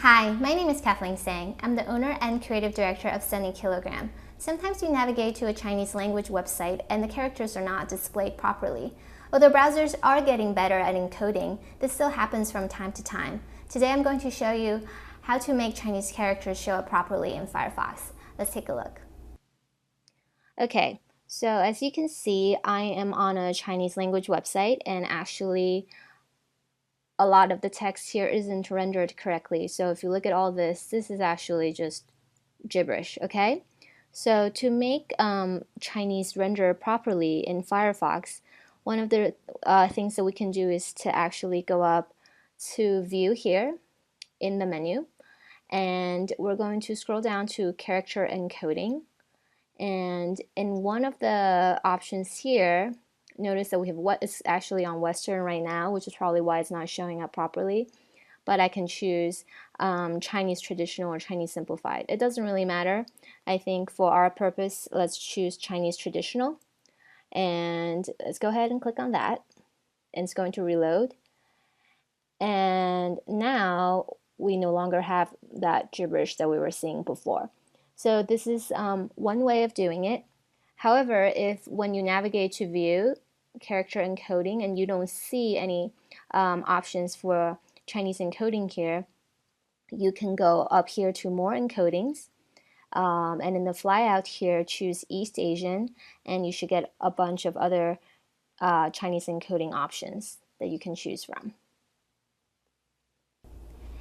Hi, my name is Kathleen Sang. I'm the owner and creative director of Sunny Kilogram. Sometimes you navigate to a Chinese language website and the characters are not displayed properly. Although browsers are getting better at encoding, this still happens from time to time. Today I'm going to show you how to make Chinese characters show up properly in Firefox. Let's take a look. Okay, so as you can see, I am on a Chinese language website, and actually a lot of the text here isn't rendered correctly. So if you look at all this is actually just gibberish, okay? So to make Chinese render properly in Firefox, one of the things that we can do is to actually go up to View here in the menu, and we're going to scroll down to Character Encoding, and in one of the options here, notice that we have what is actually on Western right now, which is probably why it's not showing up properly. But I can choose Chinese Traditional or Chinese Simplified. It doesn't really matter. I think for our purpose, let's choose Chinese Traditional. And let's go ahead and click on that. And it's going to reload. And now we no longer have that gibberish that we were seeing before. So this is one way of doing it. However, if when you navigate to View, Character Encoding, and you don't see any options for Chinese encoding here, you can go up here to More Encodings, and in the flyout here, choose East Asian, and you should get a bunch of other Chinese encoding options that you can choose from.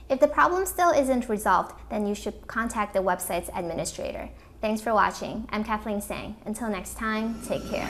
If the problem still isn't resolved, then you should contact the website's administrator. Thanks for watching. I'm Kathleen Sang. Until next time, take care.